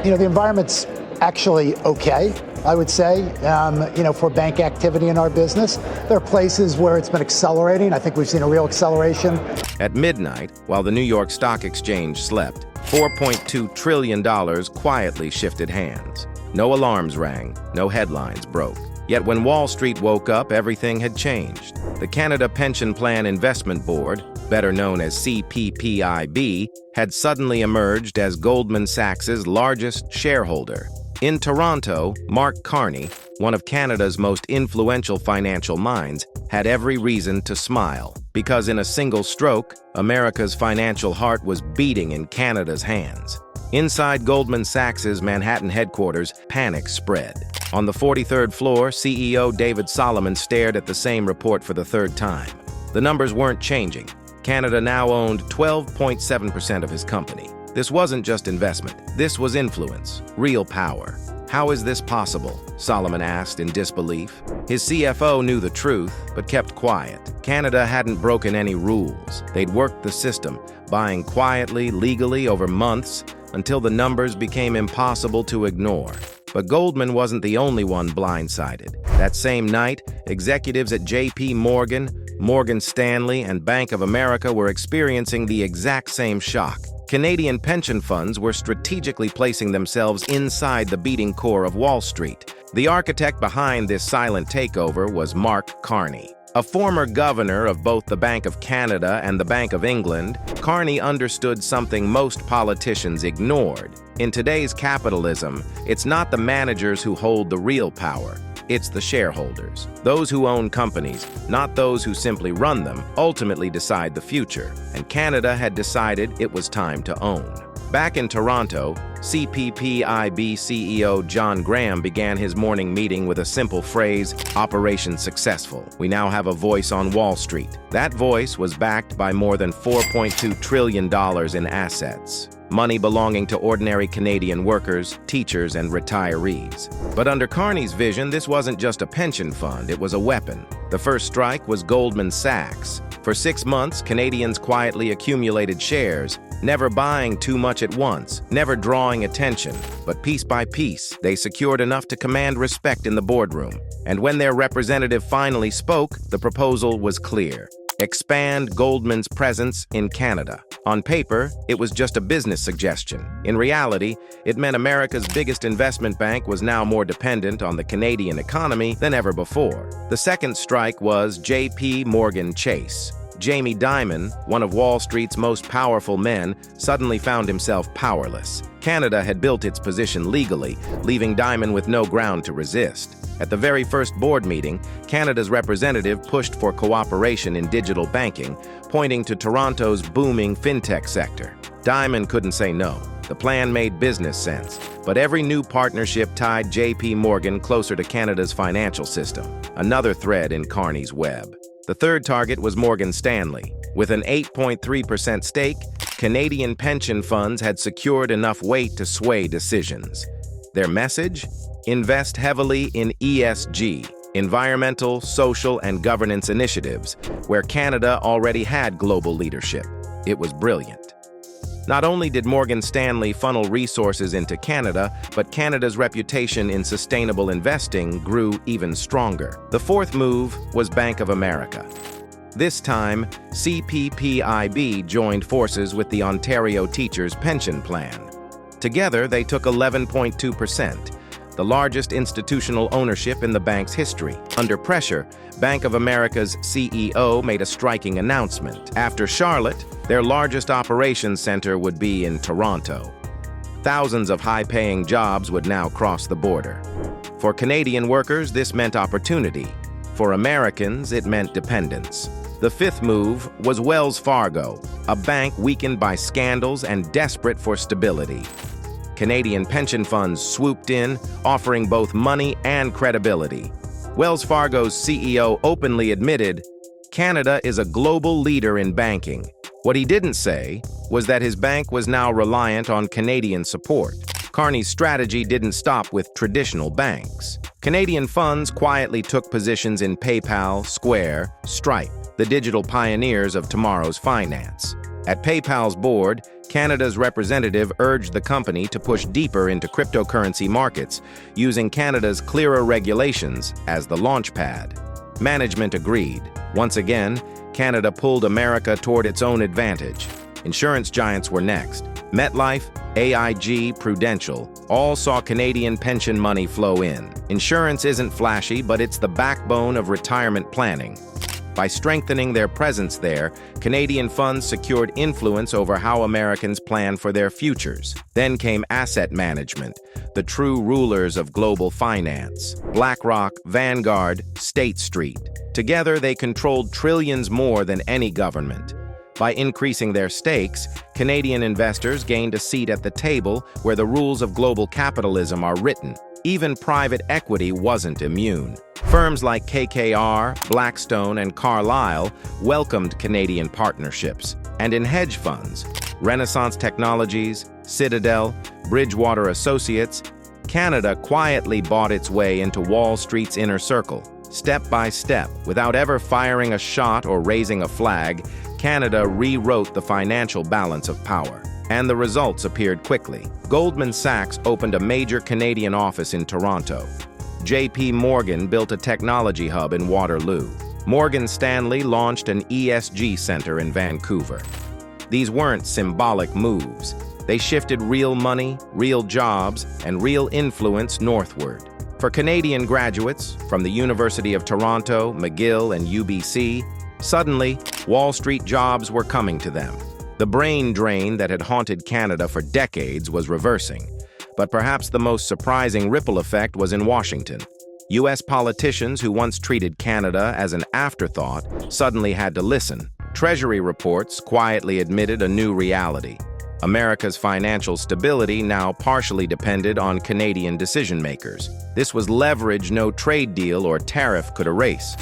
The environment's actually okay, I would say, for bank activity in our business. There are places where it's been accelerating. I think we've seen a real acceleration. At midnight, while the New York Stock Exchange slept, $4.2 trillion quietly shifted hands. No alarms rang, no headlines broke. Yet when Wall Street woke up, everything had changed. The Canada Pension Plan Investment Board, better known as CPPIB, had suddenly emerged as Goldman Sachs's largest shareholder. In Toronto, Mark Carney, one of Canada's most influential financial minds, had every reason to smile, because in a single stroke, America's financial heart was beating in Canada's hands. Inside Goldman Sachs's Manhattan headquarters, panic spread. On the 43rd floor, CEO David Solomon stared at the same report for the third time. The numbers weren't changing. Canada now owned 12.7% of his company. This wasn't just investment. This was influence, real power. How is this possible? Solomon asked in disbelief. His CFO knew the truth, but kept quiet. Canada hadn't broken any rules. They'd worked the system, buying quietly, legally over months, until the numbers became impossible to ignore. But Goldman wasn't the only one blindsided. That same night, executives at JP Morgan, Morgan Stanley, and Bank of America were experiencing the exact same shock. Canadian pension funds were strategically placing themselves inside the beating core of Wall Street. The architect behind this silent takeover was Mark Carney. A former governor of both the Bank of Canada and the Bank of England, Carney understood something most politicians ignored. In today's capitalism, it's not the managers who hold the real power. It's the shareholders. Those who own companies, not those who simply run them, ultimately decide the future. And Canada had decided it was time to own. Back in Toronto, CPPIB CEO John Graham began his morning meeting with a simple phrase, "Operation successful. We now have a voice on Wall Street." That voice was backed by more than $4.2 trillion in assets. Money belonging to ordinary Canadian workers, teachers, and retirees. But under Carney's vision, this wasn't just a pension fund, it was a weapon. The first strike was Goldman Sachs. For 6 months, Canadians quietly accumulated shares, never buying too much at once, never drawing attention. But piece by piece, they secured enough to command respect in the boardroom. And when their representative finally spoke, the proposal was clear. Expand Goldman's presence in Canada. On paper, it was just a business suggestion. In reality, it meant America's biggest investment bank was now more dependent on the Canadian economy than ever before. The second strike was JP Morgan Chase. Jamie Dimon, one of Wall Street's most powerful men, suddenly found himself powerless. Canada had built its position legally, leaving Dimon with no ground to resist. At the very first board meeting, Canada's representative pushed for cooperation in digital banking, pointing to Toronto's booming fintech sector. Dimon couldn't say no. The plan made business sense, but every new partnership tied JP Morgan closer to Canada's financial system, another thread in Carney's web. The third target was Morgan Stanley. With an 8.3% stake, Canadian pension funds had secured enough weight to sway decisions. Their message? Invest heavily in ESG, environmental, social, and governance initiatives, where Canada already had global leadership. It was brilliant. Not only did Morgan Stanley funnel resources into Canada, but Canada's reputation in sustainable investing grew even stronger. The fourth move was Bank of America. This time, CPPIB joined forces with the Ontario Teachers' Pension Plan. Together, they took 11.2%, the largest institutional ownership in the bank's history. Under pressure, Bank of America's CEO made a striking announcement. After Charlotte, their largest operations center would be in Toronto. Thousands of high-paying jobs would now cross the border. For Canadian workers, this meant opportunity. For Americans, it meant dependence. The fifth move was Wells Fargo, a bank weakened by scandals and desperate for stability. Canadian pension funds swooped in, offering both money and credibility. Wells Fargo's CEO openly admitted, "Canada is a global leader in banking." What he didn't say was that his bank was now reliant on Canadian support. Carney's strategy didn't stop with traditional banks. Canadian funds quietly took positions in PayPal, Square, Stripe, the digital pioneers of tomorrow's finance. At PayPal's board, Canada's representative urged the company to push deeper into cryptocurrency markets, using Canada's clearer regulations as the launchpad. Management agreed. Once again, Canada pulled America toward its own advantage. Insurance giants were next. MetLife, AIG, Prudential, all saw Canadian pension money flow in. Insurance isn't flashy, but it's the backbone of retirement planning. By strengthening their presence there, Canadian funds secured influence over how Americans plan for their futures. Then came asset management, the true rulers of global finance. BlackRock, Vanguard, State Street. Together, they controlled trillions more than any government. By increasing their stakes, Canadian investors gained a seat at the table where the rules of global capitalism are written. Even private equity wasn't immune. Firms like KKR, Blackstone, and Carlyle welcomed Canadian partnerships. And in hedge funds, Renaissance Technologies, Citadel, Bridgewater Associates, Canada quietly bought its way into Wall Street's inner circle. Step by step, without ever firing a shot or raising a flag, Canada rewrote the financial balance of power. And the results appeared quickly. Goldman Sachs opened a major Canadian office in Toronto. JP Morgan built a technology hub in Waterloo. Morgan Stanley launched an ESG center in Vancouver. These weren't symbolic moves. They shifted real money, real jobs, and real influence northward. For Canadian graduates from the University of Toronto, McGill, and UBC, suddenly, Wall Street jobs were coming to them. The brain drain that had haunted Canada for decades was reversing. But perhaps the most surprising ripple effect was in Washington. U.S. politicians who once treated Canada as an afterthought suddenly had to listen. Treasury reports quietly admitted a new reality. America's financial stability now partially depended on Canadian decision-makers. This was leverage no trade deal or tariff could erase.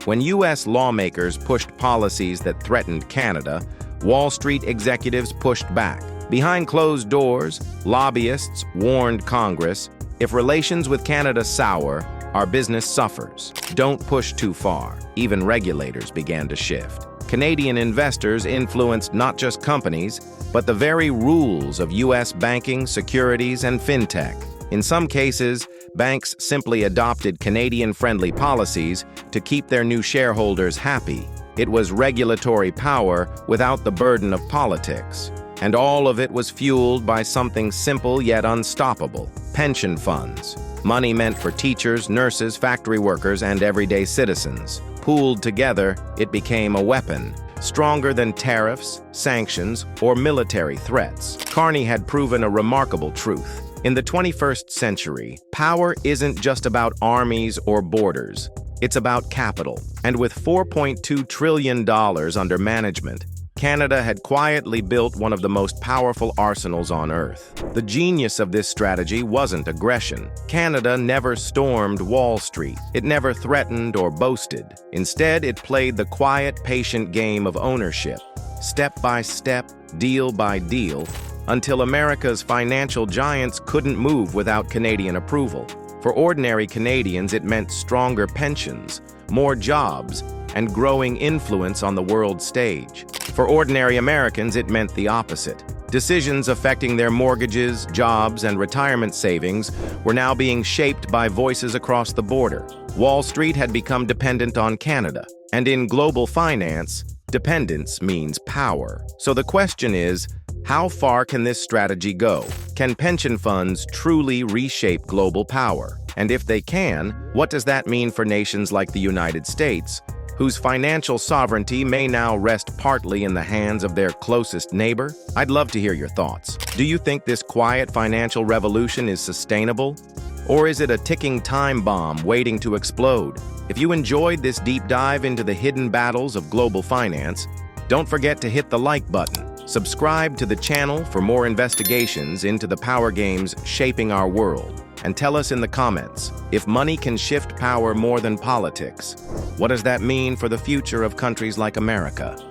When U.S. lawmakers pushed policies that threatened Canada, Wall Street executives pushed back. Behind closed doors, lobbyists warned Congress, if relations with Canada sour, our business suffers. Don't push too far. Even regulators began to shift. Canadian investors influenced not just companies, but the very rules of U.S. banking, securities, and fintech. In some cases, banks simply adopted Canadian-friendly policies to keep their new shareholders happy. It was regulatory power without the burden of politics. And all of it was fueled by something simple yet unstoppable: pension funds. Money meant for teachers, nurses, factory workers, and everyday citizens. Pooled together, it became a weapon, stronger than tariffs, sanctions, or military threats. Carney had proven a remarkable truth. In the 21st century, power isn't just about armies or borders. It's about capital. And with $4.2 trillion under management, Canada had quietly built one of the most powerful arsenals on Earth. The genius of this strategy wasn't aggression. Canada never stormed Wall Street. It never threatened or boasted. Instead, it played the quiet, patient game of ownership, step by step, deal by deal, until America's financial giants couldn't move without Canadian approval. For ordinary Canadians, it meant stronger pensions, more jobs, and growing influence on the world stage. For ordinary Americans, it meant the opposite. Decisions affecting their mortgages, jobs, and retirement savings were now being shaped by voices across the border. Wall Street had become dependent on Canada, and in global finance, dependence means power. So the question is, how far can this strategy go? Can pension funds truly reshape global power? And if they can, what does that mean for nations like the United States, whose financial sovereignty may now rest partly in the hands of their closest neighbor? I'd love to hear your thoughts. Do you think this quiet financial revolution is sustainable? Or is it a ticking time bomb waiting to explode? If you enjoyed this deep dive into the hidden battles of global finance, don't forget to hit the like button. Subscribe to the channel for more investigations into the power games shaping our world. And tell us in the comments, if money can shift power more than politics, what does that mean for the future of countries like America?